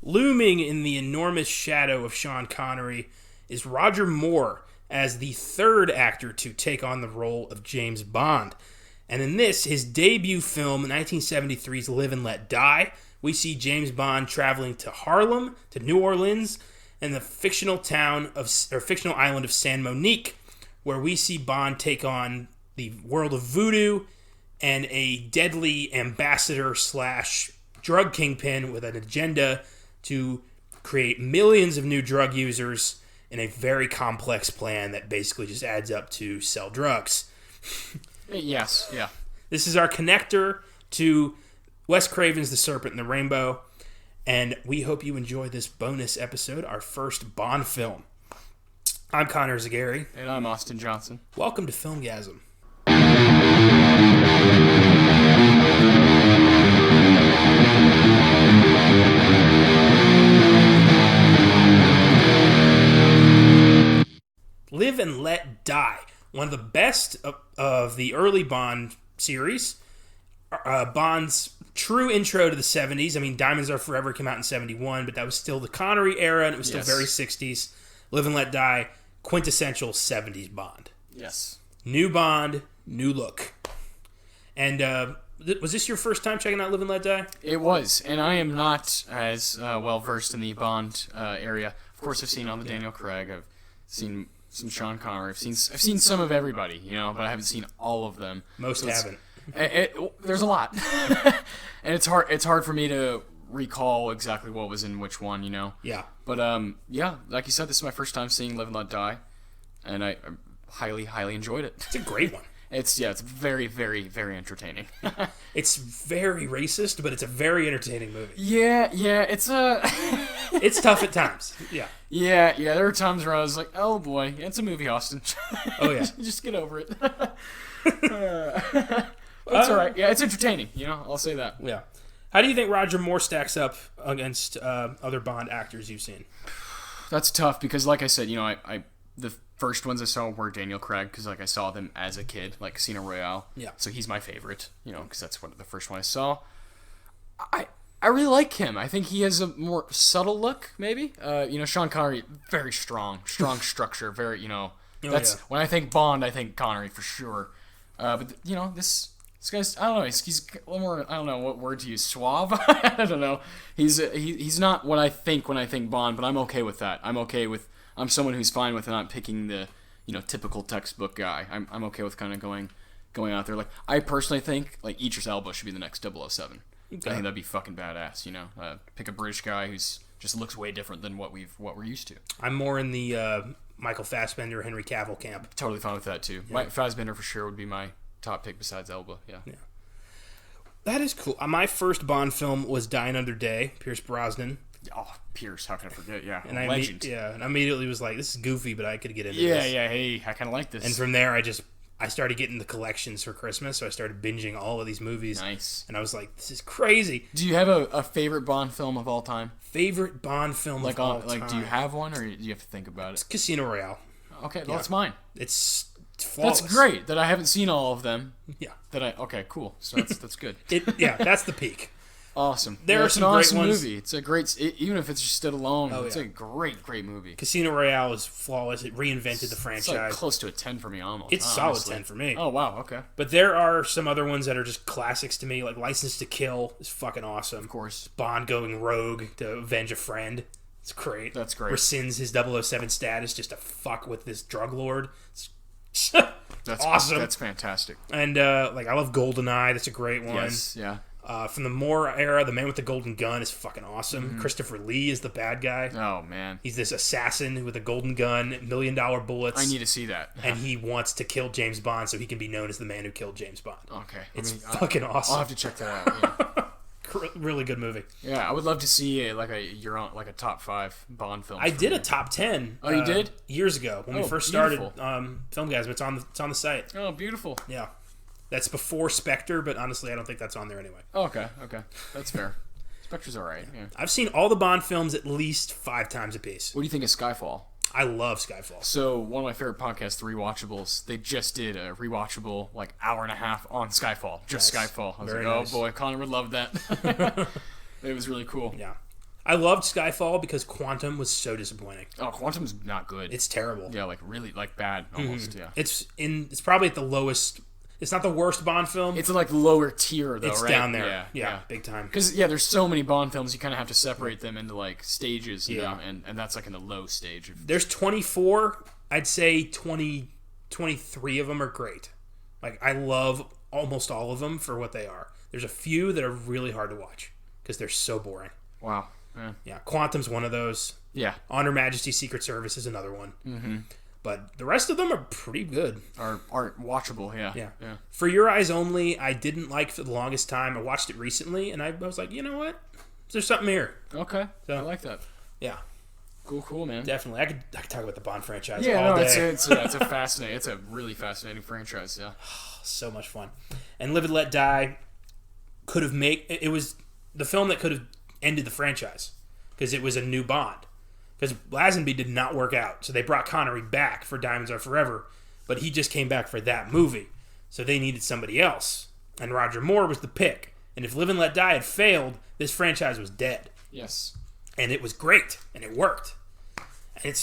looming in the enormous shadow of Sean Connery is Roger Moore as the third actor to take on the role of James Bond. And in this, his debut film, 1973's Live and Let Die, we see James Bond traveling to Harlem, to New Orleans, and the fictional island of San Monique, where we see Bond take on the world of voodoo and a deadly ambassador / drug kingpin with an agenda to create millions of new drug users in a very complex plan that basically just adds up to sell drugs. Yes, yeah. This is our connector to Wes Craven's The Serpent and the Rainbow, and we hope you enjoy this bonus episode, our first Bond film. I'm Connor Eyzaguirre. And I'm Austin Johnson. Welcome to Filmgazm. Live and Let Die. One of the best of the early Bond series. Bond's true intro to the 70s. I mean, Diamonds Are Forever came out in 71, but that was still the Connery era, and it was still very 60s. Live and Let Die, quintessential 70s Bond. Yes. New Bond, new look. And was this your first time checking out Live and Let Die? It was, and I am not as well-versed in the Bond area. Of course, I've seen all the Daniel Craig. I've seen some Sean Connery. I've seen some of everybody, but I haven't seen all of them. Most haven't. There's a lot, and it's hard for me to recall exactly what was in which one, Yeah. But like you said, this is my first time seeing Live and Let Die, and I highly enjoyed it. It's a great one. It's very, very, very entertaining. It's very racist, but it's a very entertaining movie. Yeah, it's It's tough at times. Yeah. Yeah. There were times where I was like, "Oh boy, it's a movie, Austin." Oh yeah. Just get over it. It's all right. Yeah, it's entertaining. I'll say that. Yeah. How do you think Roger Moore stacks up against other Bond actors you've seen? That's tough because, like I said, the first ones I saw were Daniel Craig because, I saw them as a kid, like Casino Royale. Yeah. So he's my favorite, because that's the first one I saw. I really like him. I think he has a more subtle look, maybe. Sean Connery, very strong structure, very, when I think Bond, I think Connery for sure. But this guy's, I don't know, he's a little more, I don't know what word to use, suave? I don't know. He's not what I think when I think Bond, but I'm okay with that. I'm someone who's fine with not picking the, typical textbook guy. I'm okay with kind of going out there. Like, I personally think, Idris Elba should be the next 007. Okay. I think that'd be fucking badass, pick a British guy who's just looks way different than what we're used to. I'm more in the Michael Fassbender, Henry Cavill camp. Totally fine with that too. Yeah. Fassbender for sure would be my top pick besides Elba. Yeah. That is cool. My first Bond film was Die Another Day, Pierce Brosnan. Oh, Pierce, how can I forget? Yeah, and legend. And I immediately was like, this is goofy, but I could get into this. Yeah, hey, I kind of like this. And from there, I started getting the collections for Christmas, so I started binging all of these movies. Nice. And I was like, this is crazy. Do you have a favorite Bond film of all time? Favorite Bond film of all time? Do you have one, or do you have to think about it? It's Casino Royale. Okay, well, that's mine. It's flawless. That's great that I haven't seen all of them. Yeah. Okay, cool. So that's good. That's the peak. Awesome. There are some great awesome ones. Movie. It's a great, even if it's just stood alone. It's a great movie. Casino Royale is flawless. It reinvented the franchise. It's close to a 10 for me almost. It's solid 10 for me. Oh wow, okay. But there are some other ones that are just classics to me, like License to Kill is fucking awesome. Of course. Bond going rogue to avenge a friend. It's great. That's great. Rescinds his 007 status just to fuck with this drug lord. That's awesome. That's fantastic. And I love GoldenEye. That's a great one. Yes, yeah. From the Moore era, The Man with the Golden Gun is fucking awesome. Mm-hmm. Christopher Lee is the bad guy. Oh, man. He's this assassin with a golden gun, $1 million bullets. I need to see that. And he wants to kill James Bond so he can be known as the man who killed James Bond. Okay. It's fucking awesome. I'll have to check that out, yeah. Really good movie. Yeah, I would love to see a top 5 Bond film. I did a top 10. Oh, you did? Years ago when we first started Filmgazm. It's on the site. Oh, beautiful. Yeah. That's before Spectre, but honestly, I don't think that's on there anyway. Okay. That's fair. Spectre's alright, yeah. I've seen all the Bond films at least 5 times apiece. What do you think of Skyfall? I love Skyfall. The one of my favorite podcasts, The Rewatchables, they just did a rewatchable, hour and a half on Skyfall. Just nice. Skyfall. I was nice. Oh boy, Connor would love that. It was really cool. Yeah. I loved Skyfall because Quantum was so disappointing. Oh, Quantum's not good. It's terrible. Yeah, like really, like bad almost. Yeah. It's probably at the lowest. It's not the worst Bond film. It's like lower tier though, it's right? down there. Yeah, big time. Because there's so many Bond films, you kind of have to separate them into like stages, you know, and that's like in the low stage. There's 24. I'd say 23 of them are great. Like I love almost all of them for what they are. There's a few that are really hard to watch because they're so boring. Wow. Yeah, Quantum's one of those. Yeah. Honor Majesty's Secret Service is another one. Mm-hmm. But the rest of them are pretty good. Are watchable, yeah. For Your Eyes Only, I didn't like for the longest time. I watched it recently, and I was like, you know what? There's something here. Okay, so, I like that. Yeah. Cool, man. Definitely. I could talk about the Bond franchise all day. It's a fascinating, it's a really fascinating franchise, yeah. So much fun. And Live and Let Die could have it was the film that could have ended the franchise because it was a new Bond. Because Lazenby did not work out, so they brought Connery back for Diamonds Are Forever, but he just came back for that movie, so they needed somebody else, and Roger Moore was the pick. And if Live and Let Die had failed, this franchise was dead. Yes, and it was great, and it worked. And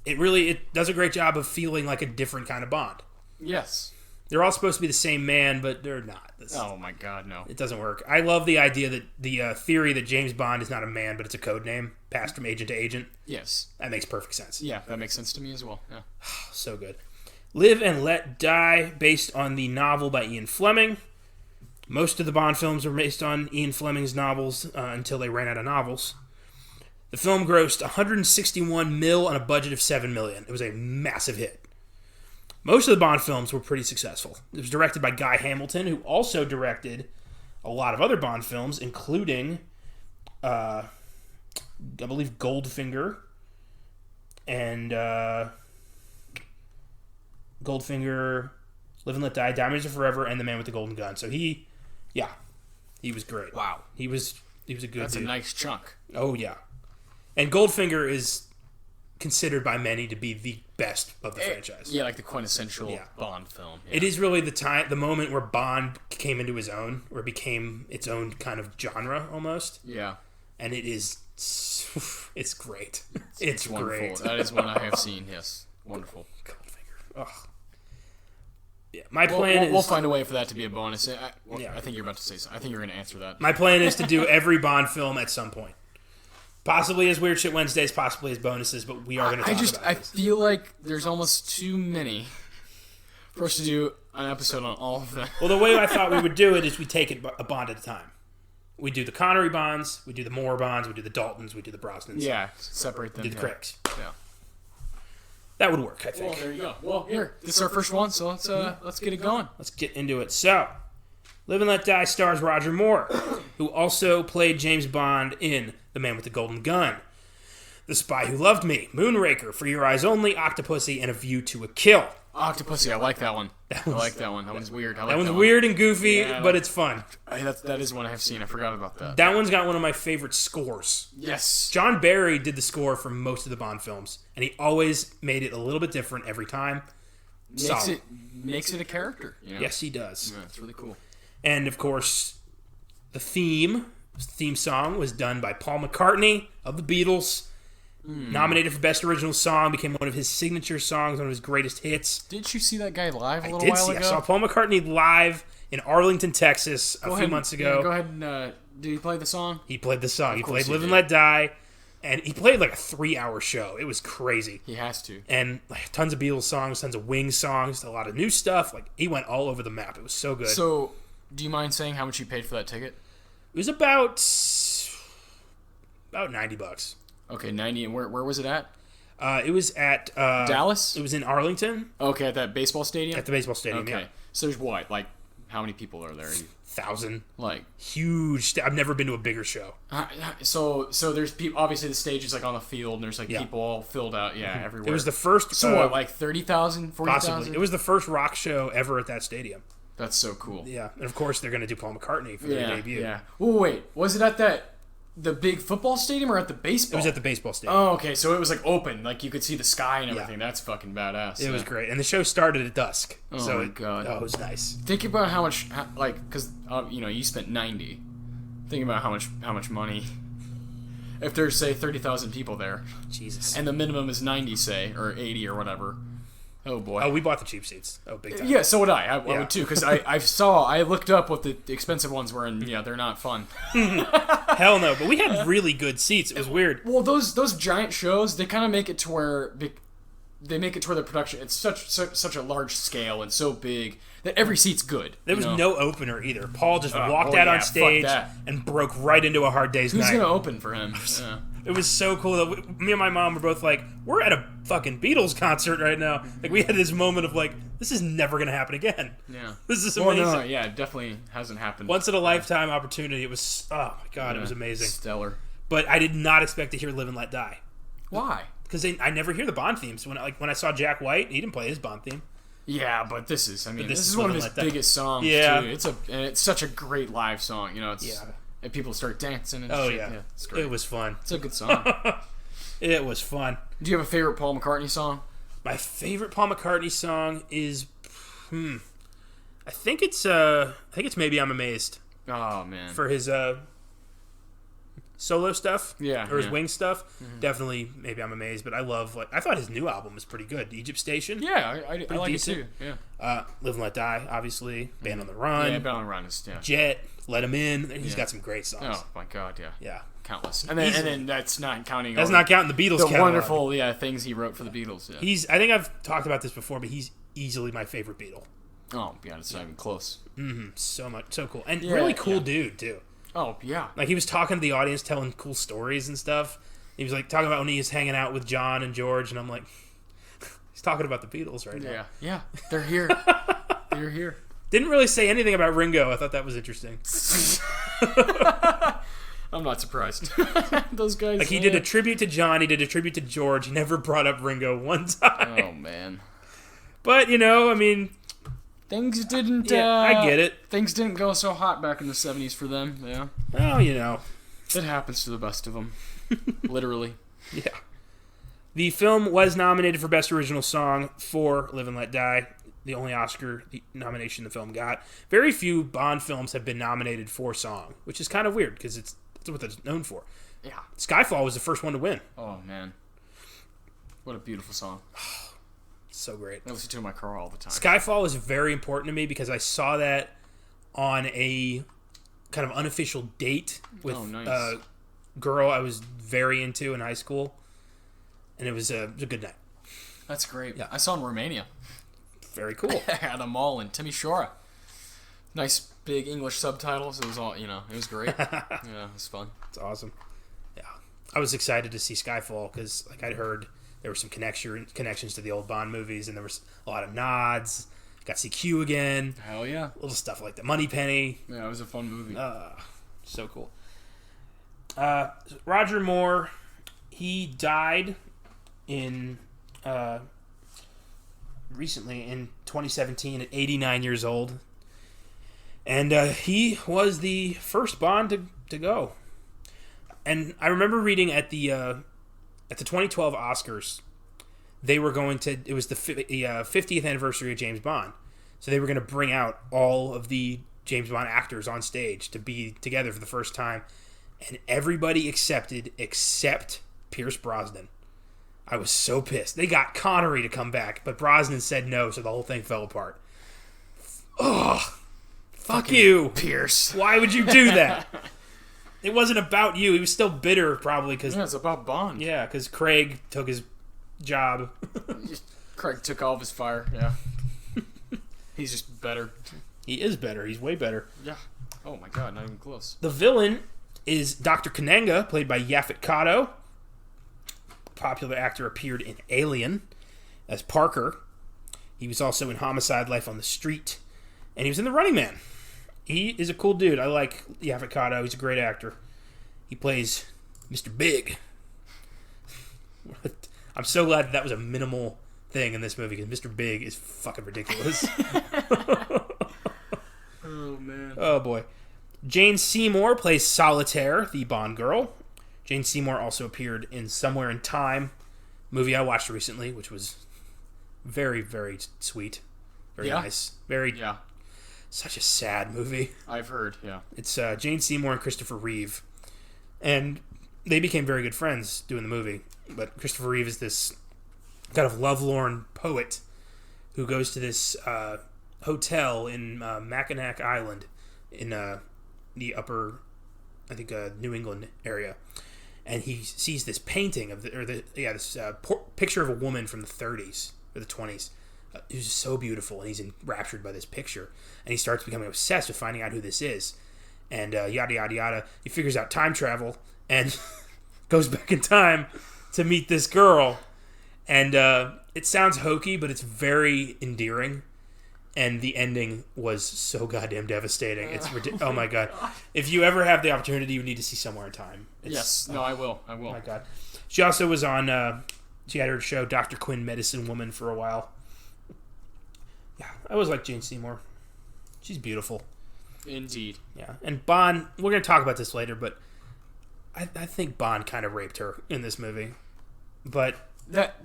it does a great job of feeling like a different kind of Bond. Yes. They're all supposed to be the same man, but they're not. Oh my God, no! It doesn't work. I love the idea that the theory that James Bond is not a man, but it's a code name passed from agent to agent. Yes, that makes perfect sense. Yeah, that makes sense to me as well. Yeah, so good. Live and Let Die, based on the novel by Ian Fleming. Most of the Bond films were based on Ian Fleming's novels until they ran out of novels. The film grossed 161 mil on a budget of 7 million. It was a massive hit. Most of the Bond films were pretty successful. It was directed by Guy Hamilton, who also directed a lot of other Bond films, including, I believe, Goldfinger, and Goldfinger, Live and Let Die, Diamonds Are Forever, and The Man with the Golden Gun. So he was great. Wow. He was a good That's dude. a nice chunk. Oh, yeah. And Goldfinger is considered by many to be the best of the franchise. Yeah, like the quintessential Bond film. Yeah. It is really the moment where Bond came into his own, or became its own kind of genre almost. Yeah. And it's great. It's wonderful. Great. That is one I have seen, yes. Wonderful. Goldfinger. Ugh. Yeah, my plan is... We'll find a way for that to be a bonus. I think you're about to say something. I think you're going to answer that. My plan is to do every Bond film at some point. Possibly as Weird Shit Wednesdays, possibly as bonuses, but we are going to talk about this. I feel like there's almost too many for us to do an episode on all of them. Well, the way I thought we would do it is we take it a Bond at a time. We do the Connery Bonds, we do the Moore Bonds, we do the Daltons, we do the Brosnans. Yeah, separate them. We do the Craigs. Yeah. That would work, I think. Well, there you go. Well, here, this is our first one, so let's get it going. Let's get into it. So, Live and Let Die stars Roger Moore, who also played James Bond in The Man with the Golden Gun, The Spy Who Loved Me, Moonraker, For Your Eyes Only, Octopussy, and A View to a Kill. Octopussy, I like that one. I like that one. That one's weird. That one's weird and goofy, but it's fun. That is one I have seen. I forgot about that. That one's got one of my favorite scores. Yes. John Barry did the score for most of the Bond films, and he always made it a little bit different every time. Makes it a character. You know? Yes, he does. Yeah, it's really cool. And, of course, the theme song was done by Paul McCartney of the Beatles. Nominated for Best Original Song, became one of his signature songs, one of his greatest hits. Didn't you see that guy live a little while ago? I saw Paul McCartney live in Arlington, Texas a few months ago. Yeah, go ahead and... did he play the song? He played the song. He played Live and Let Die. And he played like a 3-hour show. It was crazy. He has to. And like, tons of Beatles songs, tons of Wings songs, a lot of new stuff. Like he went all over the map. It was so good. So, do you mind saying how much you paid for that ticket? It was about $90. Okay, 90. And where was it at? It was at Dallas. It was in Arlington. Okay, at that baseball stadium. At the baseball stadium. Okay. Yeah. So there's what? Like, how many people are there? 1,000. Like huge. I've never been to a bigger show. So there's people. Obviously, the stage is like on the field, and there's like people all filled out. Yeah, everywhere. It was the first. So what? Like 30,000, 40,000? Possibly. It was the first rock show ever at that stadium. That's so cool. Yeah, and of course they're going to do Paul McCartney for their debut. Yeah. Oh wait, was it at the big football stadium or at the baseball? It was at the baseball stadium. Oh, okay. So it was like open, like you could see the sky and everything. That's fucking badass. It was great, and the show started at dusk. Oh my god. Oh, it was nice. Think about how much, because you spent 90. Think about how much money if there's, say, 30,000 people there, Jesus. and the minimum is 90, say, or 80 or whatever. Oh, boy. Oh, we bought the cheap seats. Oh, big time. Yeah, so would I. I would, too, because I looked up what the expensive ones were, and, yeah, they're not fun. Hell no, but we had really good seats. It was weird. Well, those giant shows, they kind of make it to where... They make it to where the production, it's such a large scale and so big that every seat's good. There was no opener either. Paul just walked out on stage and broke right into A Hard Day's Night. Who's going to open for him? Yeah. It was so cool. Me and my mom were both like, we're at a fucking Beatles concert right now. Like, we had this moment of like, this is never going to happen again. Yeah. This is amazing. Well, no, yeah, it definitely hasn't happened. Once in a lifetime opportunity. It was, oh my God, it was amazing. Stellar. But I did not expect to hear Live and Let Die. Why? Because I never hear the Bond themes. When I saw Jack White, he didn't play his Bond theme. Yeah, but this is is one of his biggest songs. Yeah, too. It's such a great live song. You know, and people start dancing and shit. Yeah, it's great. It was fun. It's a good song. It was fun. Do you have a favorite Paul McCartney song? My favorite Paul McCartney song is, I think it's Maybe I'm Amazed. Oh man, for his solo stuff, or his Wing stuff. Definitely, Maybe I'm Amazed. But I thought his new album was pretty good. Egypt Station. Yeah, I like decent. It too. Yeah. Live and Let Die, obviously. Band on the Run. Yeah, Band on the Run is Jet. Let Him In. He's got some great songs. Oh my God, yeah. Yeah. Countless. And then that's not counting. That's not counting the Beatles. The catalog. wonderful things he wrote for the Beatles. Yeah. I think I've talked about this before, but he's easily my favorite Beatle. Oh yeah, it's not even close. So cool, and really cool dude too. Oh yeah, like he was talking to the audience, telling cool stories and stuff. He was like talking about when he was hanging out with John and George, and I'm like, he's talking about the Beatles right now. Yeah, they're here. They're here. Didn't really say anything about Ringo. I thought that was interesting. I'm not surprised. Those guys. Like he did a tribute to John, he did a tribute to George. He never brought up Ringo one time. Oh man. But I mean. Things didn't. I get it. Things didn't go so hot back in the '70s for them. Yeah. Oh, it happens to the best of them. Literally. Yeah. The film was nominated for Best Original Song for Live and Let Die, the only Oscar nomination the film got. Very few Bond films have been nominated for song, which is kind of weird because that's what it's known for. Yeah. Skyfall was the first one to win. Oh man, what a beautiful song. So great. I listen to it in my car all the time. Skyfall is very important to me because I saw that on a kind of unofficial date with a girl I was very into in high school, and it was a good night. That's great. Yeah. I saw it in Romania. Very cool. At a mall in Timișoara. Nice big English subtitles. It was all, it was great. Yeah, it was fun. It's awesome. Yeah. I was excited to see Skyfall because I'd heard there were some connections to the old Bond movies, and there was a lot of nods. Got to see Q again. Hell yeah. Little stuff like the Moneypenny. Yeah, it was a fun movie. So cool. Roger Moore, he died in recently in 2017 at 89 years old. And he was the first Bond to go. And I remember reading at the 2012 Oscars, they were going to, it was the 50th anniversary of James Bond. So they were going to bring out all of the James Bond actors on stage to be together for the first time. And everybody accepted except Pierce Brosnan. I was so pissed. They got Connery to come back, but Brosnan said no, so the whole thing fell apart. Ugh. Fuck you, Pierce. Why would you do that? It wasn't about you. He was still bitter, probably. Yeah, it's about Bond. Yeah, because Craig took his job. Craig took all of his fire, yeah. He's just better. He is better. He's way better. Yeah. Oh my god, not even close. The villain is Dr. Kananga, played by Yaphet Kotto. Popular actor, appeared in Alien as Parker. He was also in Homicide: Life on the Street. And he was in The Running Man. He is a cool dude. I like Yaphet Kotto. He's a great actor. He plays Mr. Big. I'm so glad that was a minimal thing in this movie because Mr. Big is fucking ridiculous. Oh, man. Oh, boy. Jane Seymour plays Solitaire, the Bond girl. Jane Seymour also appeared in Somewhere in Time, movie I watched recently, which was very, very sweet. Very nice. Yeah. Such a sad movie. I've heard, yeah. It's Jane Seymour and Christopher Reeve. And they became very good friends doing the movie. But Christopher Reeve is this kind of lovelorn poet who goes to this hotel in Mackinac Island in the upper, I think, New England area. And he sees this painting of this picture of a woman from the 30s or the 20s. Who's so beautiful, and he's enraptured by this picture. And he starts becoming obsessed with finding out who this is. And yada, yada, yada. He figures out time travel and goes back in time to meet this girl. And it sounds hokey, but it's very endearing. And the ending was so goddamn devastating. It's ridiculous. Oh my god! If you ever have the opportunity, you need to see Somewhere in Time. Yes. No, I will. I will. Oh my god. She also was on. She had her show Dr. Quinn, Medicine Woman, for a while. Yeah, I always liked Jane Seymour. She's beautiful. Indeed. Yeah, and Bond. We're gonna talk about this later, but I think Bond kind of raped her in this movie. But that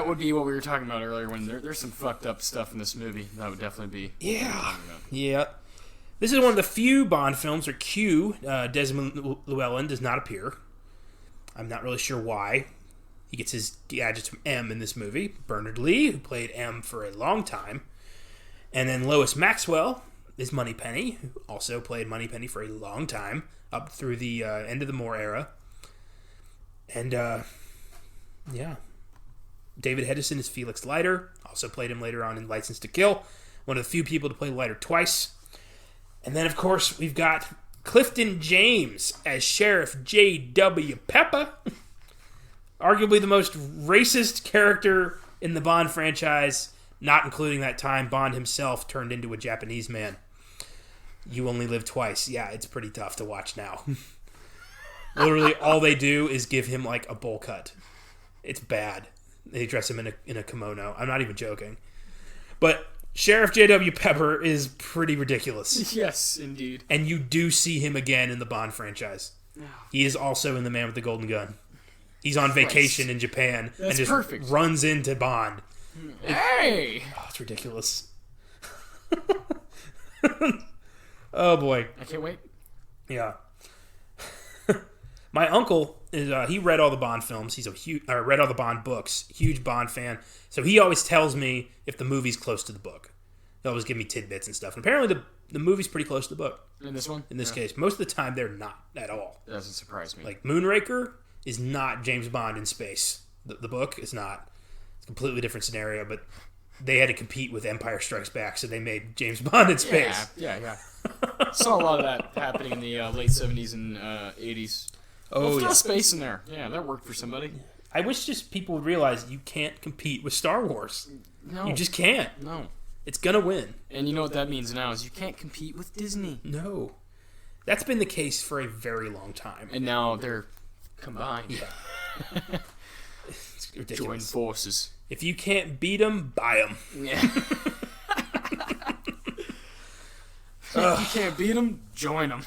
would be what we were talking about earlier. When there's some fucked up stuff in this movie, that would definitely be. Yeah. This is one of the few Bond films where Q, Desmond Llewellyn, does not appear. I'm not really sure why. He gets his gadgets from M in this movie. Bernard Lee, who played M for a long time. And then Lois Maxwell is Moneypenny, who also played Moneypenny for a long time, up through the end of the Moore era. And, yeah. David Hedison is Felix Leiter, also played him later on in License to Kill. One of the few people to play Leiter twice. And then, of course, we've got Clifton James as Sheriff J.W. Pepper. Arguably the most racist character in the Bond franchise, not including that time Bond himself turned into a Japanese man. You only live twice. Yeah, it's pretty tough to watch now. Literally, all they do is give him, like, a bowl cut. It's bad. They dress him in a kimono. I'm not even joking. But Sheriff J.W. Pepper is pretty ridiculous. Yes, indeed. And you do see him again in the Bond franchise. He is also in The Man with the Golden Gun. He's on vacation in Japan and just runs into Bond. Hey! It's ridiculous. Oh, boy. I can't wait. Yeah. My uncle is he read all the Bond films. He's read all the Bond books. Huge Bond fan. So he always tells me if the movie's close to the book. He'll always give me tidbits and stuff. And apparently the movie's pretty close to the book. In this one? In this case. Most of the time, they're not at all. That doesn't surprise me. Like, Moonraker is not James Bond in space. The book is not. It's a completely different scenario, but they had to compete with Empire Strikes Back, so they made James Bond in space. Yeah. Saw a lot of that happening in the late 70s and 80s. Oh, throw space in there. Yeah, that worked for somebody. I wish just people would realize you can't compete with Star Wars. No. You just can't. No. It's gonna win. And you know what that means now is you can't compete with Disney. No. That's been the case for a very long time. And now they're combined. Yeah. It's ridiculous. Join forces. If you can't beat them, buy them. Yeah. If you can't beat them, join them.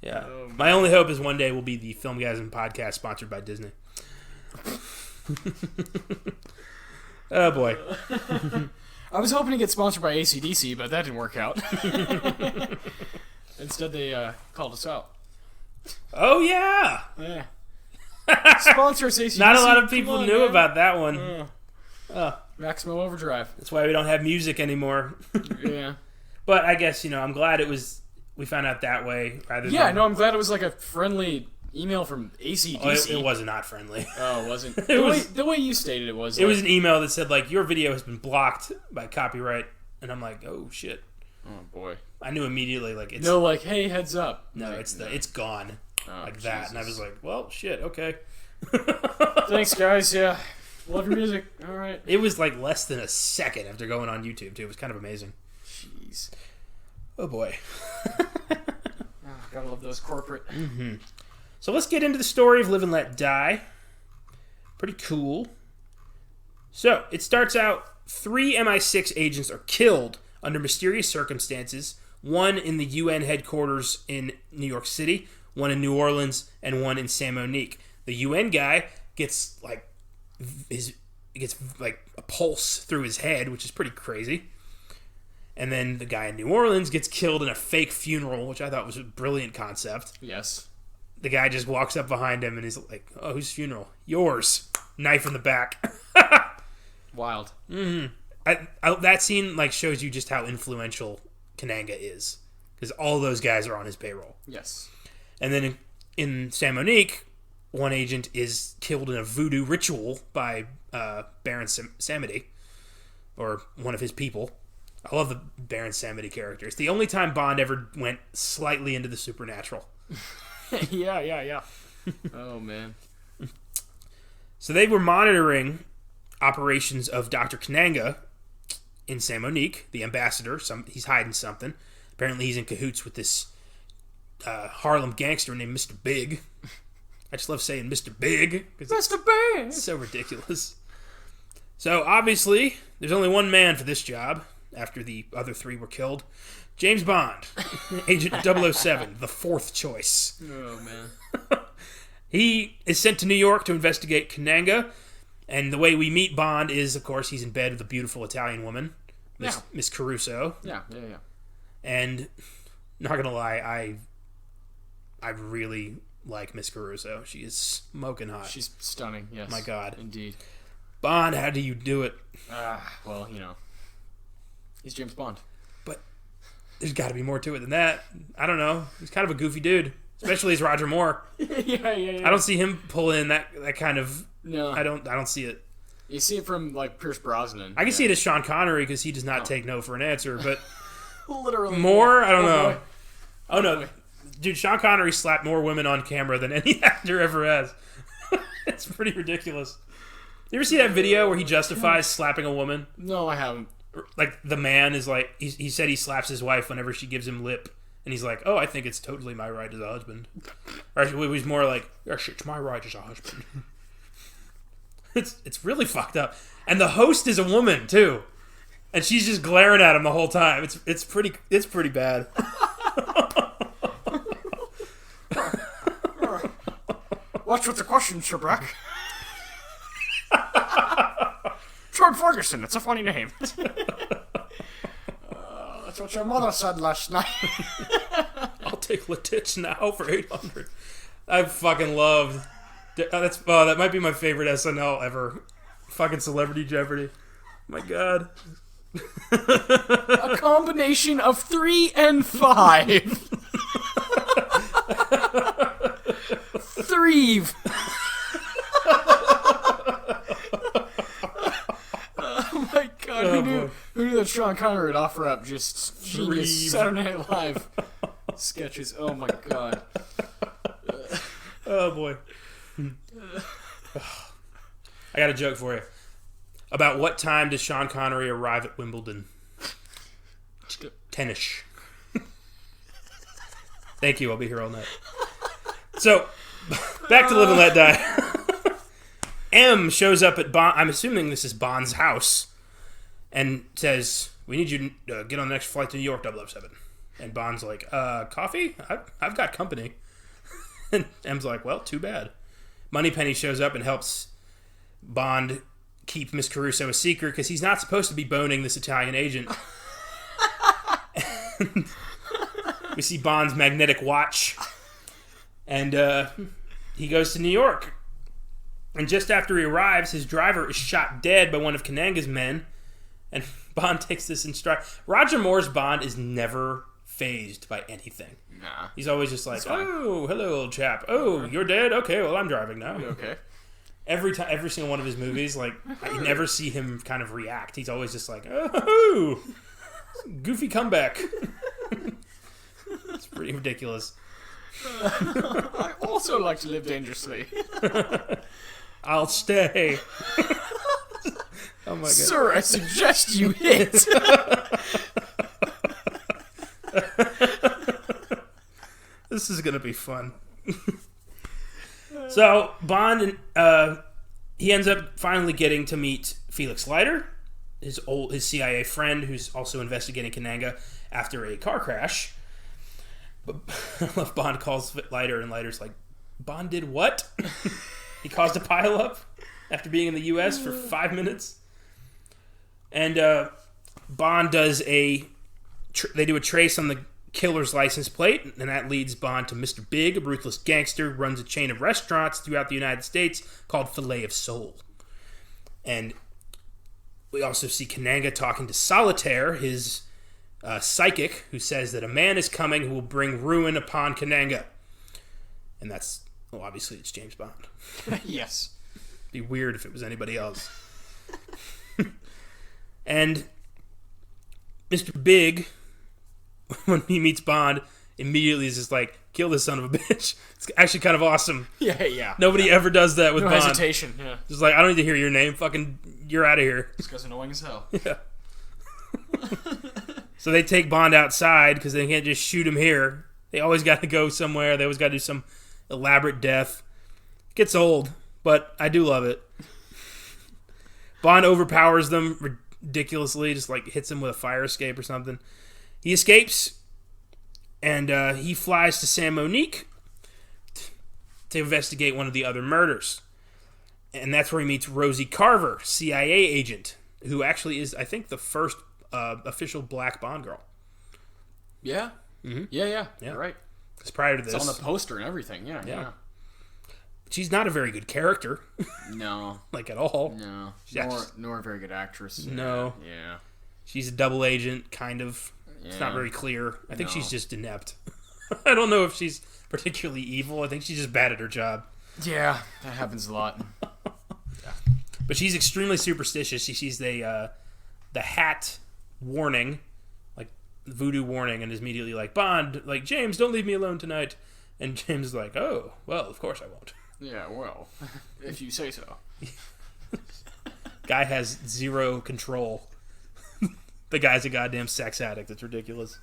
Yeah. My only hope is one day we'll be the Filmgazm podcast sponsored by Disney. Oh, boy. I was hoping to get sponsored by AC/DC, but that didn't work out. Instead, they called us out. Oh, yeah. Yeah. Sponsor us, AC/DC. Not a lot of people knew about that one. Maximum Overdrive. That's why we don't have music anymore. Yeah. But I guess, I'm glad we found out that way. I'm glad it was like a friendly email from AC/DC. It was not friendly. Oh, it wasn't? The way you stated it was. It was an email that said, like, your video has been blocked by copyright. And I'm like, oh, shit. Oh, boy. I knew immediately, like, it's... No, like, hey, heads up. No, like, it's gone. Like that. Jesus. And I was like, well, shit, okay. Thanks, guys. Yeah. Love your music. All right. It was, like, less than a second after going on YouTube, too. It was kind of amazing. Jeez. Oh, boy. Gotta love those corporate. Mm-hmm. So let's get into the story of Live and Let Die. Pretty cool. So, it starts out, 3 MI6 agents are killed under mysterious circumstances, one in the UN headquarters in New York City, one in New Orleans, and one in San Monique. The UN guy gets a pulse through his head, which is pretty crazy. And then the guy in New Orleans gets killed in a fake funeral, which I thought was a brilliant concept. Yes. the guy just walks up behind him and he's like, "Oh, whose funeral? Yours." Knife in the back. Wild. That scene like shows you just how influential Kananga is, because all those guys are on his payroll. Yes. And then in San Monique, one agent is killed in a voodoo ritual by Baron Samedi, or one of his people. I love the Baron Samedi character. It's the only time Bond ever went slightly into the supernatural. Yeah. Oh, man. So they were monitoring operations of Dr. Kananga in San Monique, the ambassador. He's hiding something. Apparently he's in cahoots with this Harlem gangster named Mr. Big. I just love saying Mr. Big. Mr. Big! It's so ridiculous. So obviously, there's only one man for this job after the other three were killed. James Bond, Agent 007, the fourth choice. Oh, man. He is sent to New York to investigate Kananga, and the way we meet Bond is, of course, he's in bed with a beautiful Italian woman, Miss Caruso. Yeah. And, not gonna lie, I really like Miss Caruso. She is smoking hot. She's stunning, yes. My God. Indeed. Bond, how do you do it? Well, he's James Bond. But there's got to be more to it than that. I don't know. He's kind of a goofy dude. Especially as Roger Moore. Yeah. I don't see him pull in that kind of... No. I don't see it. You see it from, like, Pierce Brosnan. I can see it as Sean Connery because he does not take no for an answer, but... Literally. Moore? I don't know. Boy. Oh, no. Dude, Sean Connery slapped more women on camera than any actor ever has. It's pretty ridiculous. You ever see that video where he justifies slapping a woman? No, I haven't. Like, the man is like... He said he slaps his wife whenever she gives him lip. And he's like, "Oh, I think it's totally my right as a husband." Or actually, it was more like, "Yes, it's my right as a husband." It's really fucked up. And the host is a woman too, and she's just glaring at him the whole time. It's pretty bad. What's with the question, Sir Brack? George Ferguson. It's a funny name. That's what your mother said last night. I'll take Letitz now for 800. I fucking loved. That might be my favorite SNL ever. Fucking Celebrity Jeopardy. My God. A combination of 3 and 5. Three. Oh my God! Who knew that Sean Connery would offer up just genius Saturday Night Live sketches? Oh my God! Oh boy! I got a joke for you. About what time does Sean Connery arrive at Wimbledon? 10ish. Thank you. I'll be here all night. So, back to Live and Let Die. M shows up at Bond. I'm assuming this is Bond's house, and says, "We need you to get on the next flight to New York, 007." And Bond's like, "Coffee? I've got company." And M's like, "Well, too bad." Moneypenny shows up and helps Bond keep Miss Caruso a secret because he's not supposed to be boning this Italian agent. And we see Bond's magnetic watch, and he goes to New York. And just after he arrives, his driver is shot dead by one of Kananga's men, and Bond takes this in stride. Roger Moore's Bond is never fazed by anything. Nah. He's always just like, "Oh, hello, old chap. Oh, you're dead? Okay, well, I'm driving now." Okay. Every single one of his movies, like, I never see him kind of react. He's always just like, "Oh, goofy comeback." It's pretty ridiculous. I also like to live dangerously. I'll stay. Oh my God. Sir, I suggest you hit. This is gonna be fun. So Bond, he ends up finally getting to meet Felix Leiter, his CIA friend, who's also investigating Kananga after a car crash. But I love Bond calls Leiter, and Leiter's like, "Bond did what?" He caused a pileup after being in the U.S. for 5 minutes. And Bond does they do a trace on the killer's license plate, and that leads Bond to Mr. Big, a ruthless gangster who runs a chain of restaurants throughout the United States called Filet of Soul. And we also see Kananga talking to Solitaire, his psychic, who says that a man is coming who will bring ruin upon Kananga. And that's, well, obviously it's James Bond. Yes. It'd be weird if it was anybody else. And Mr. Big, when he meets Bond, immediately is just like, kill this son of a bitch. It's actually kind of awesome. Yeah. Nobody ever does that with No Bond. hesitation, yeah. Just like, I don't need to hear your name. Fucking, you're out of here. This guy's annoying as hell. Yeah. So they take Bond outside because they can't just shoot him here. They always got to go somewhere. They always got to do some elaborate death. Gets old, but I do love it. Bond overpowers them ridiculously, just like hits him with a fire escape or something. He escapes, and he flies to San Monique to investigate one of the other murders. And that's where he meets Rosie Carver, CIA agent, who actually is, I think, the first official black Bond girl. Yeah. Mm-hmm. Yeah. You're right. Because prior to this... It's on the poster and everything, yeah. She's not a very good character. No. Like, at all. No. Nor a very good actress. No. Yeah. She's a double agent, kind of. Yeah. It's not very clear. I think she's just inept. I don't know if she's particularly evil. I think she's just bad at her job. Yeah, that happens a lot. But she's extremely superstitious. She sees the hat warning, like voodoo warning, and is immediately like, Bond, like, James, don't leave me alone tonight. And James is like, oh, well, of course I won't. Yeah, well, if you say so. Guy has zero control. The guy's a goddamn sex addict. It's ridiculous.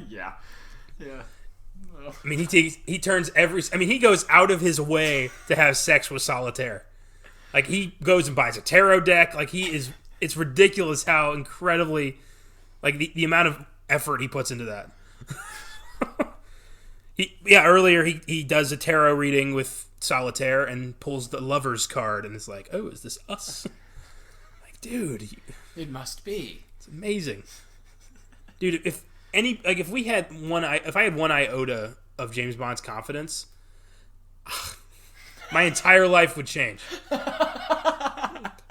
Yeah. Well. I mean, he turns he goes out of his way to have sex with Solitaire. Like, he goes and buys a tarot deck. Like, it's ridiculous how incredibly, like, the amount of effort he puts into that. Earlier he does a tarot reading with Solitaire and pulls the Lover's card and is like, oh, is this us? Like, dude. It must be. It's amazing. Dude, if I had one iota of James Bond's confidence, my entire life would change.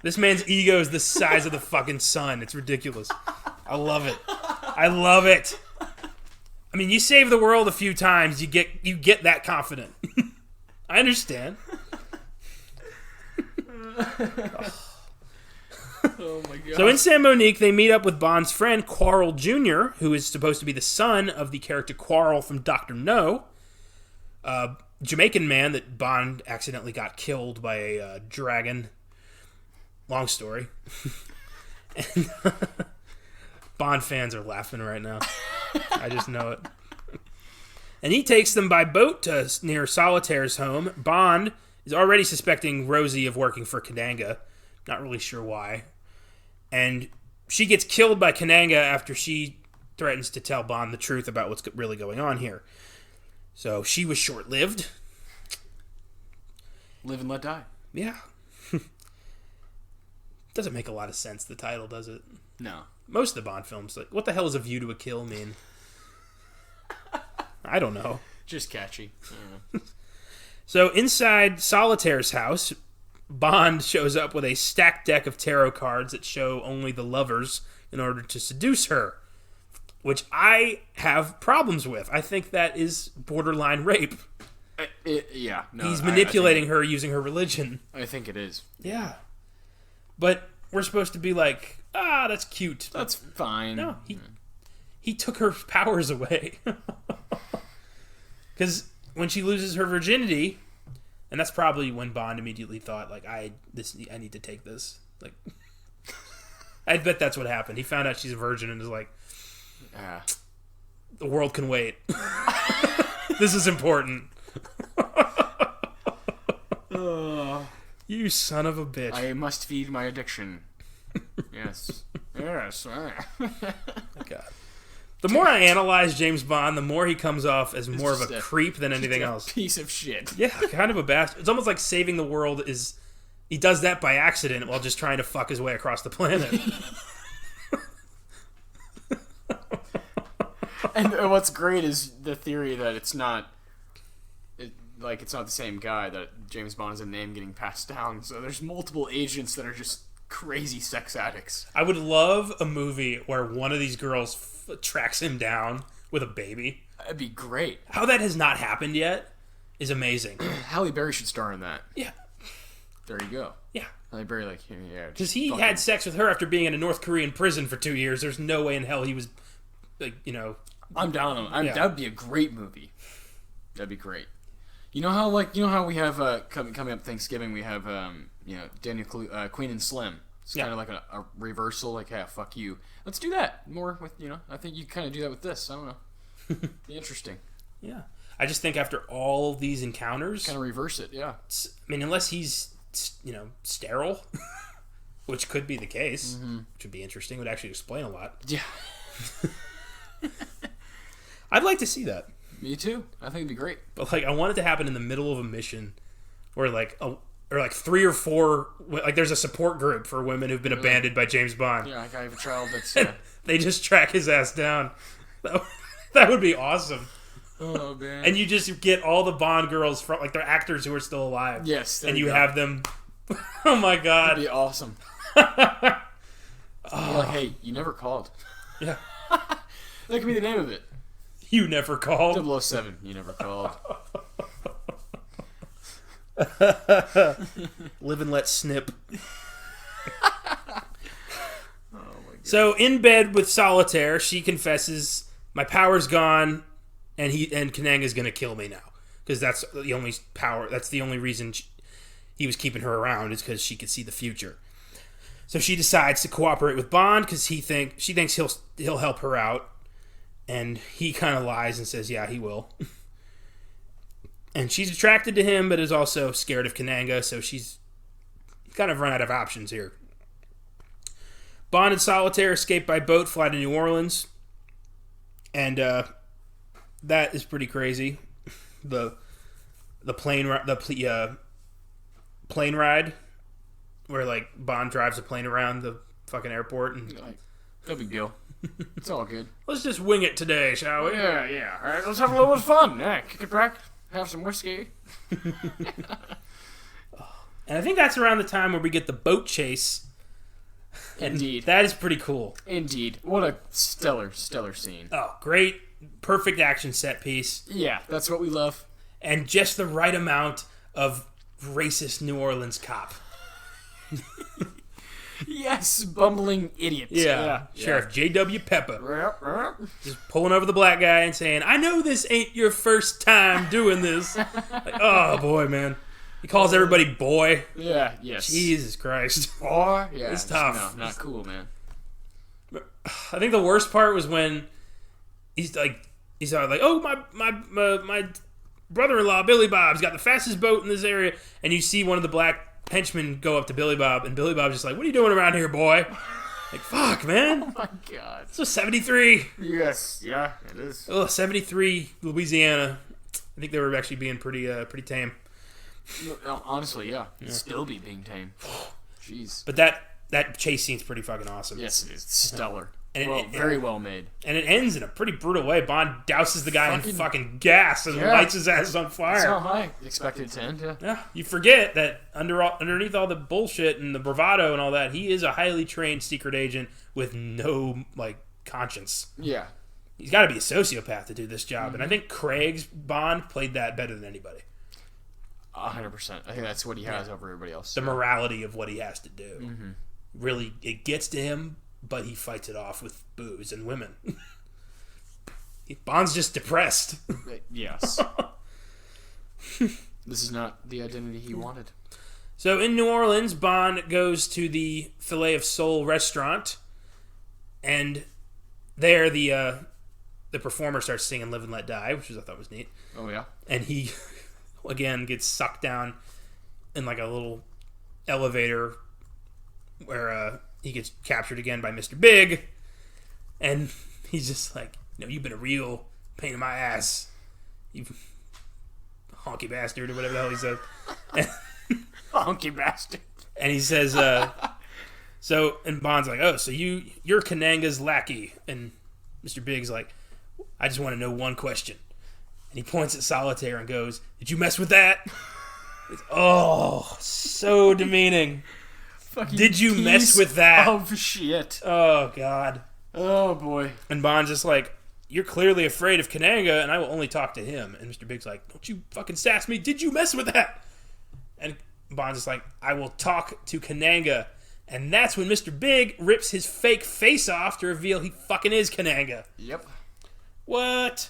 This man's ego is the size of the fucking sun. It's ridiculous. I love it. I mean, you save the world a few times, you get that confident. I understand. Oh my god. So in San Monique, they meet up with Bond's friend, Quarrel Jr., who is supposed to be the son of the character Quarrel from Dr. No, a Jamaican man that Bond accidentally got killed by a dragon. Long story. And Bond fans are laughing right now. I just know it. And he takes them by boat to near Solitaire's home. Bond is already suspecting Rosie of working for Kananga. Not really sure why. And she gets killed by Kananga after she threatens to tell Bond the truth about what's really going on here. So she was short-lived. Live and let die. Yeah. Doesn't make a lot of sense, the title, does it? No. Most of the Bond films, like, what the hell does A View to a Kill mean? I don't know. Just catchy. So inside Solitaire's house, Bond shows up with a stacked deck of tarot cards that show only the lovers in order to seduce her, which I have problems with. I think that is borderline rape. Yeah. No, He's manipulating her using her religion. I think it is. Yeah. But we're supposed to be like, that's cute. That's fine. No, he took her powers away. Because when she loses her virginity, and that's probably when Bond immediately thought, like, I need to take this. Like, I bet that's what happened. He found out she's a virgin and is like, the world can wait. This is important. You son of a bitch. I must feed my addiction. Yes. Yes. God. The more I analyze James Bond, the more he comes off as more of a creep than anything else. Piece of shit. Yeah, kind of a bastard. It's almost like saving the world is... He does that by accident while just trying to fuck his way across the planet. And what's great is the theory that it's not the same guy, that James Bond is a name getting passed down. So there's multiple agents that are just crazy sex addicts. I would love a movie where one of these girls tracks him down with a baby. That'd be great. How that has not happened yet is amazing. Halle Berry should star in that. Yeah. There you go. Yeah. Halle Berry, yeah. Because he had sex with her after being in a North Korean prison for 2 years. There's no way in hell he was, I'm down on it. That would be a great movie. That'd be great. You know how we have coming up Thanksgiving, we have Daniel Queen and Slim. It's kind of like a reversal, like, hey, fuck you. Let's do that more with, I think you kind of do that with this. I don't know. Be interesting. Yeah. I just think after all of these encounters, kind of reverse it, yeah. I mean, unless he's, sterile, which could be the case, which would be interesting, would actually explain a lot. Yeah. I'd like to see that. Me too. I think it'd be great. But I want it to happen in the middle of a mission, where or 3 or 4, there's a support group for women who've been abandoned by James Bond. Yeah, I have a child that's. They just track his ass down. That would be awesome. Oh man! And you just get all the Bond girls from they're actors who are still alive. Yes, and you have them. Oh my god! That'd be awesome. You're like, hey, you never called. Yeah. That could be the name of it. You never called. 007. You never called. Live and let snip. Oh my god. So in bed with Solitaire, she confesses, "My power's gone, and Kananga's gonna kill me now, because that's the only power. That's the only reason he was keeping her around, is because she could see the future." So she decides to cooperate with Bond because she thinks he'll help her out, and he kind of lies and says, "Yeah, he will." And she's attracted to him, but is also scared of Kananga, so she's kind of run out of options here. Bond and Solitaire escape by boat, fly to New Orleans, and that is pretty crazy. The plane ride, where Bond drives a plane around the fucking airport, and no big deal. It's all good. Let's just wing it today, shall we? Yeah. All right, let's have a little bit of fun. Yeah, kick it back. Have some whiskey. And I think that's around the time where we get the boat chase. Indeed. That is pretty cool. Indeed. What a stellar scene. Oh, great. Perfect action set piece. Yeah, that's what we love. And just the right amount of racist New Orleans cop. Yes, bumbling idiots. Yeah. Sheriff J.W. Pepper. Just pulling over the black guy and saying, "I know this ain't your first time doing this." Oh, boy, man. He calls everybody boy. Yeah, yes. Jesus Christ. Boy? Yeah. It's tough. No, not cool, man. I think the worst part was when he's like, "Oh, my brother-in-law, Billy Bob's got the fastest boat in this area." And you see one of the black henchmen go up to Billy Bob, and Billy Bob's just like, "What are you doing around here, boy?" Fuck, man. Oh my god. It's a 73. Yes. Yeah, it is. Oh, 73, Louisiana. I think they were actually being pretty tame. Honestly, yeah. It'd still be being tame. Jeez. But that chase scene's pretty fucking awesome. Yes, it is. Stellar. And very well made. And it ends in a pretty brutal way. Bond douses the guy in fucking gas and lights his ass on fire. That's how I expected it to end, yeah. Yeah, you forget that underneath all the bullshit and the bravado and all that, he is a highly trained secret agent with no, conscience. Yeah. He's got to be a sociopath to do this job. Mm-hmm. And I think Craig's Bond played that better than anybody. 100%. I think that's what he has over everybody else. The morality of what he has to do. Mm-hmm. Really, it gets to him, but he fights it off with booze and women. Bond's just depressed. Yes. This is not the identity he wanted. So in New Orleans, Bond goes to the Filet of Soul restaurant, and there the performer starts singing "Live and Let Die," which I thought was neat. Oh yeah. And he again gets sucked down in a little elevator where he gets captured again by Mr. Big, and he's just like, "You've been a real pain in my ass, you honky bastard," or whatever the hell he said. Honky bastard. And he says, and Bond's like, "Oh, so you're Kananga's lackey," and Mr. Big's like, I just want to know one question. And he points at Solitaire and goes, "Did you mess with that?" Oh, so demeaning. Fucking Did you mess with that? Oh, shit. Oh, God. Oh, boy. And Bond's just like, "You're clearly afraid of Kananga, and I will only talk to him." And Mr. Big's like, "Don't you fucking sass me. Did you mess with that?" And Bond's just like, "I will talk to Kananga." And that's when Mr. Big rips his fake face off to reveal he fucking is Kananga. Yep. What?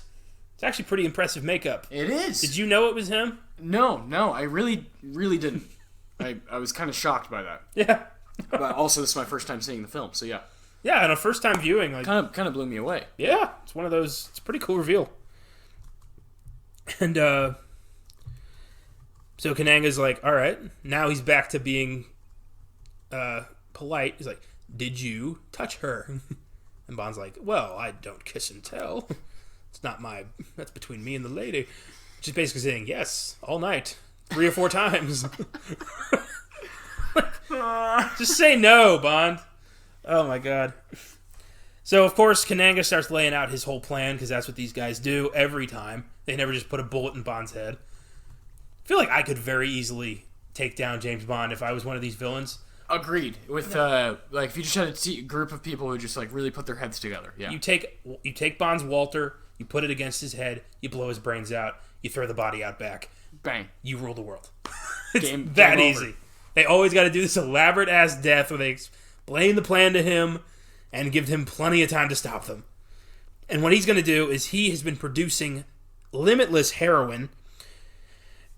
It's actually pretty impressive makeup. It is. Did you know it was him? No, I really didn't. I was kind of shocked by that. Yeah. But also, this is my first time seeing the film, so yeah. Yeah, and a first time viewing, like, Kind of blew me away. yeah, it's one of those. It's a pretty cool reveal. And so Kananga's like, all right, now he's back to being polite. He's like, "Did you touch her?" And Bond's like, "Well, I don't kiss and tell. It's not my. That's between me and the lady." Just basically saying, yes, all night, 3 or 4 times. Just say no, Bond. Oh my God. So of course Kananga starts laying out his whole plan, because that's what these guys do every time. They never just put a bullet in Bond's head. I feel like I could very easily take down James Bond if I was one of these villains. Agreed. With like if you just had a group of people who just like really put their heads together. Yeah. You take Bond's Walter, you put it against his head, you blow his brains out, you throw the body out back. Bang. You rule the world. It's Game easy. over. They always got to do this elaborate ass death where they explain the plan to him and give him plenty of time to stop them. And what he's going to do is he has been producing limitless heroin,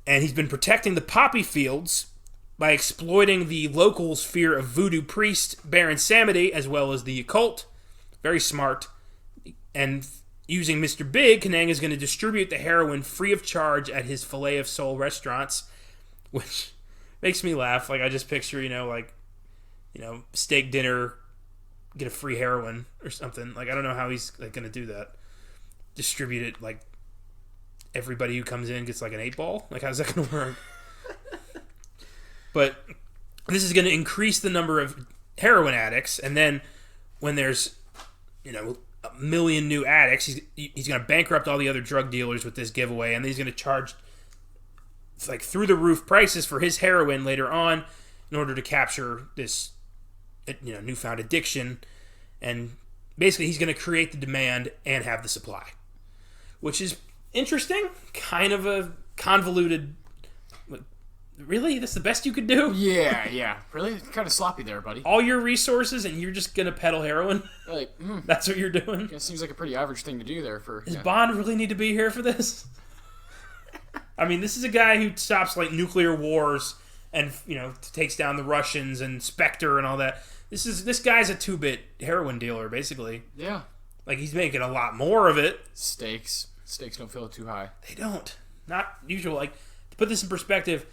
and he's been protecting the poppy fields by exploiting the locals' fear of voodoo priest Baron Samedi, as well as the occult. Very smart. And using Mr. Big, Kananga is going to distribute the heroin free of charge at his Filet of Soul restaurants, which makes me laugh. Like, I just picture, steak dinner, get a free heroin or something. Like, I don't know how he's like going to do that. Distribute it, like, everybody who comes in gets like an 8-ball? Like, how's that going to work? But this is going to increase the number of heroin addicts, and then when there's, a million new addicts, he's going to bankrupt all the other drug dealers with this giveaway, and then he's going to charge like through the roof prices for his heroin later on in order to capture this newfound addiction. And basically he's going to create the demand and have the supply, which is interesting, kind of a convoluted. Really? That's the best you could do? Yeah. Really? Kind of sloppy there, buddy. All your resources and you're just going to peddle heroin? Like, That's what you're doing? It seems like a pretty average thing to do there for... Does Bond really need to be here for this? I mean, this is a guy who stops, like, nuclear wars and, takes down the Russians and Spectre and all that. This guy's a 2-bit heroin dealer, basically. Yeah. Like, he's making a lot more of it. Stakes don't feel too high. They don't. Not usual. Like, to put this in perspective...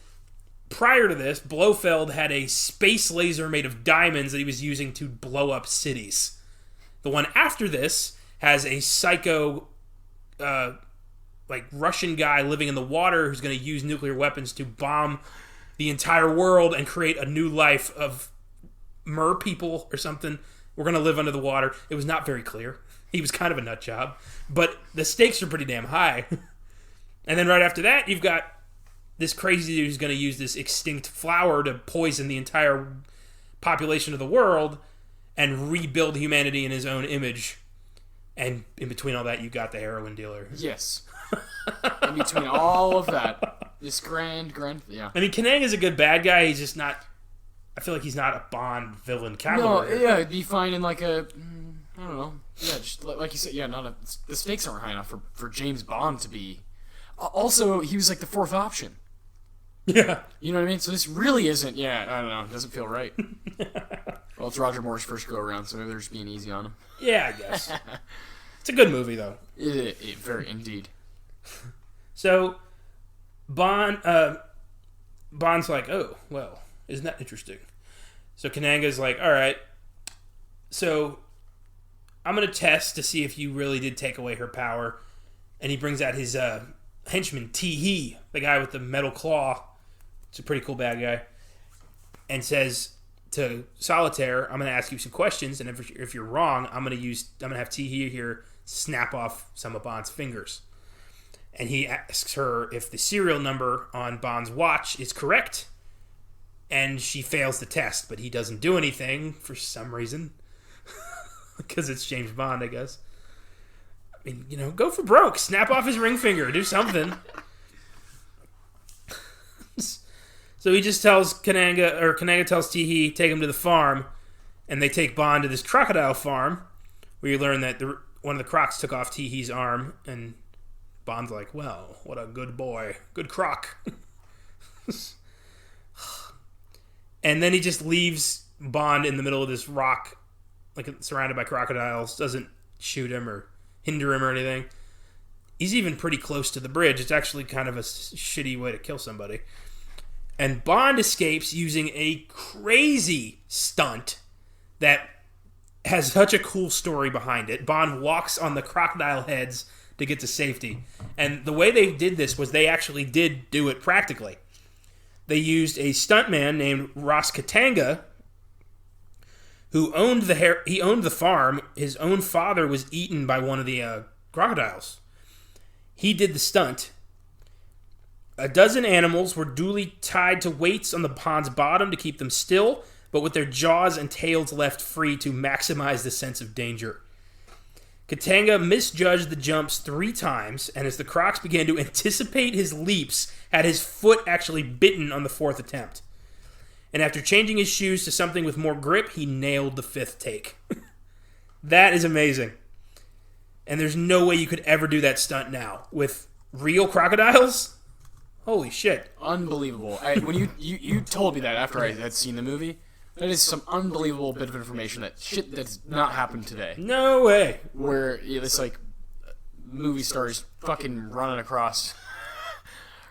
Prior to this, Blofeld had a space laser made of diamonds that he was using to blow up cities. The one after this has a psycho, Russian guy living in the water who's going to use nuclear weapons to bomb the entire world and create a new life of mer people or something. We're going to live under the water. It was not very clear. He was kind of a nut job. But the stakes are pretty damn high. And then right after that, you've got this crazy dude who's going to use this extinct flower to poison the entire population of the world and rebuild humanity in his own image. And in between all that, you got the heroin dealer. Yes. In between all of that, this grand, yeah. I mean, Kananga's a good bad guy. He's just not... I feel like he's not a Bond villain caliber. No, yeah, it'd be fine in like a... I don't know. Yeah, just like you said, yeah, the stakes aren't high enough for James Bond to be... Also, he was like the 4th option. Yeah. You know what I mean? So this really isn't... Yeah, I don't know. It doesn't feel right. Well, it's Roger Moore's first go-around, so maybe they're just being easy on him. Yeah, I guess. It's a good movie, though. Very, indeed. So, Bond's like, oh, well, isn't that interesting? So Kananga's like, all right, so I'm going to test to see if you really did take away her power. And he brings out his henchman, Tee-Hee, the guy with the metal claw. It's a pretty cool bad guy. And says to Solitaire, I'm going to ask you some questions, and if you're wrong, I'm going to have Tee-Hee here snap off some of Bond's fingers. And he asks her if the serial number on Bond's watch is correct. And she fails the test, but he doesn't do anything for some reason. Because it's James Bond, I guess. I mean, go for broke. Snap off his ring finger. Do something. So he just tells Kananga tells Tee-hee, take him to the farm. And they take Bond to this crocodile farm, where you learn that one of the crocs took off Tee-hee's arm. And Bond's like, well, what a good boy. Good croc. And then he just leaves Bond in the middle of this rock, like surrounded by crocodiles, doesn't shoot him or hinder him or anything. He's even pretty close to the bridge. It's actually kind of a shitty way to kill somebody. And Bond escapes using a crazy stunt that has such a cool story behind it. Bond walks on the crocodile heads to get to safety. And the way they did this was they actually did do it practically. They used a stuntman named Ross Katanga, who owned the farm. His own father was eaten by one of the crocodiles. He did the stunt. A dozen animals were duly tied to weights on the pond's bottom to keep them still, but with their jaws and tails left free to maximize the sense of danger. Katanga misjudged the jumps 3 times, and as the crocs began to anticipate his leaps, had his foot actually bitten on the 4th attempt. And after changing his shoes to something with more grip, he nailed the 5th take. That is amazing. And there's no way you could ever do that stunt now. With real crocodiles? Holy shit. Unbelievable. When you told me that after I had seen the movie, that is some unbelievable bit of information that's not happened today. No way. Where it's like movie stars fucking running across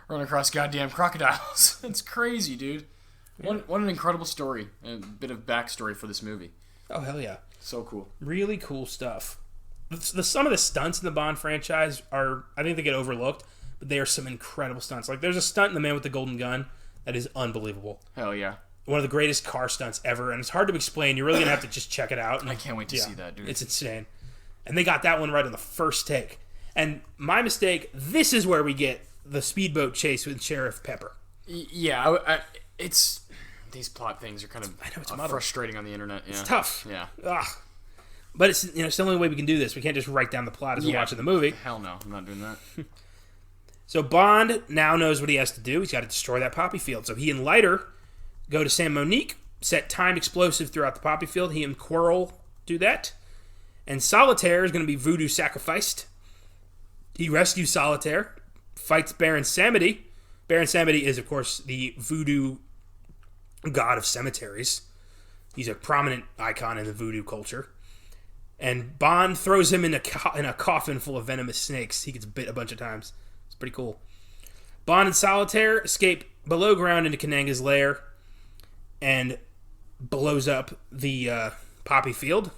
goddamn crocodiles. It's crazy, dude. What an incredible story and a bit of backstory for this movie. Oh, hell yeah. So cool. Really cool stuff. Some of the stunts in the Bond franchise I think they get overlooked, but they are some incredible stunts. Like, there's a stunt in The Man with the Golden Gun that is unbelievable. Hell yeah. One of the greatest car stunts ever, and it's hard to explain. You're really going to have to just check it out. I can't wait to see that, dude. It's insane. And they got that one right on the first take. And my mistake, this is where we get the speedboat chase with Sheriff Pepper. Yeah, it's... These plot things are kind of it's frustrating on the internet. Yeah. It's tough. Yeah. Ugh. But it's it's the only way we can do this. We can't just write down the plot as we're watching the movie. Hell no, I'm not doing that. So Bond now knows what he has to do. He's got to destroy that poppy field. So he and Leiter go to San Monique, set timed explosive throughout the poppy field. He and Quirrell do that. And Solitaire is going to be voodoo sacrificed. He rescues Solitaire, fights Baron Samedi. Baron Samedi is, of course, the voodoo god of cemeteries. He's a prominent icon in the voodoo culture. And Bond throws him in a coffin full of venomous snakes. He gets bit a bunch of times. It's pretty cool. Bond and Solitaire escape below ground into Kananga's lair and blows up the poppy field.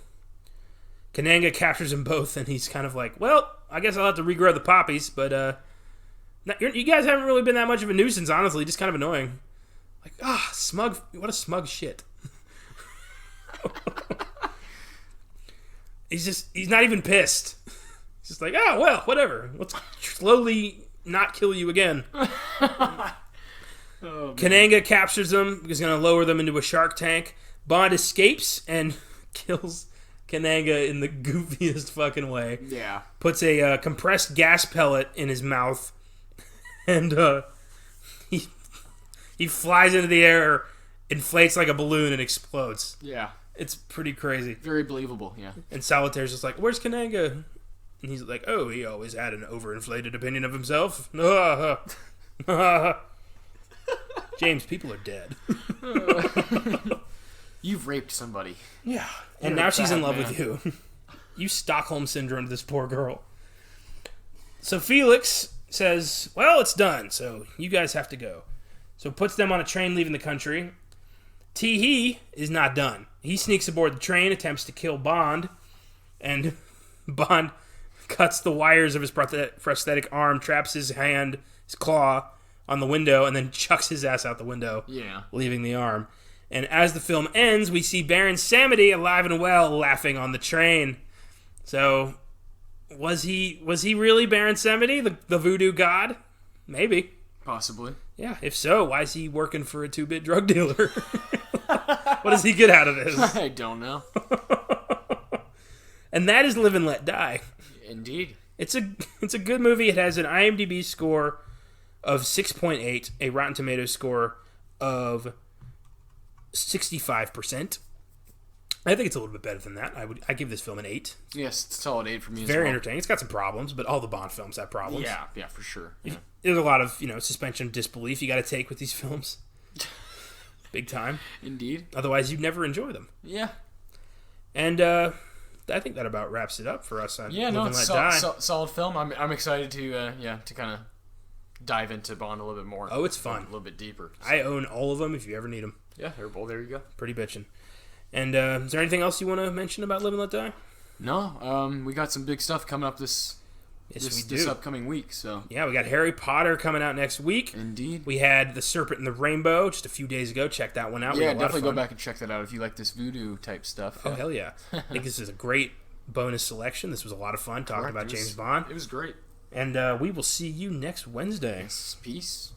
Kananga captures them both, and he's kind of like, well, I guess I'll have to regrow the poppies, but you guys haven't really been that much of a nuisance, honestly. Just kind of annoying. Like, smug. What a smug shit. He's not even pissed. He's just like, oh, well, whatever. Let's slowly not kill you again. Kananga captures them. He's going to lower them into a shark tank. Bond escapes and kills Kananga in the goofiest fucking way. Yeah. Puts a compressed gas pellet in his mouth. And he flies into the air, inflates like a balloon, and explodes. Yeah. It's pretty crazy. Very believable, yeah. And Solitaire's just like, where's Kananga? And he's like, oh, he always had an overinflated opinion of himself. James, people are dead. You've raped somebody. Yeah. And now she's in love with you. You Stockholm syndrome this poor girl. So Felix says, well, it's done, so you guys have to go. So puts them on a train leaving the country. Tee-hee is not done. He sneaks aboard the train, attempts to kill Bond, and Bond cuts the wires of his prosthetic arm, traps his claw on the window, and then chucks his ass out the window, leaving the arm. And as the film ends, we see Baron Samedi alive and well, laughing on the train. So Was he really Baron Samedi, the voodoo god? Maybe. Possibly. Yeah, if so, why is he working for a 2-bit drug dealer? What does he get out of this? I don't know. And that is Live and Let Die. Indeed. It's a good movie. It has an IMDb score of 6.8, a Rotten Tomatoes score of 65%. I think it's a little bit better than that. I give this film an 8. Yes, it's a solid 8 for me as Very well. entertaining. It's got some problems, but all the Bond films have problems. Yeah, for sure. Yeah. There's a lot of, suspension of disbelief you got to take with these films. Big time. Indeed. Otherwise, you'd never enjoy them. Yeah. And I think that about wraps it up for us on Live and Let Die. Solid film. I'm excited to kind of dive into Bond a little bit more. Oh, it's fun. A little bit deeper. So. I own all of them if you ever need them. Yeah, there you go. Pretty bitchin'. And is there anything else you want to mention about Live and Let Die? No. We got some big stuff coming up this upcoming week. So yeah, we got Harry Potter coming out next week. Indeed. We had The Serpent and the Rainbow just a few days ago. Check that one out. Yeah, definitely go back and check that out if you like this voodoo type stuff. Oh, hell yeah. I think this is a great bonus selection. This was a lot of fun talking about James Bond. It was great. And we will see you next Wednesday. Peace.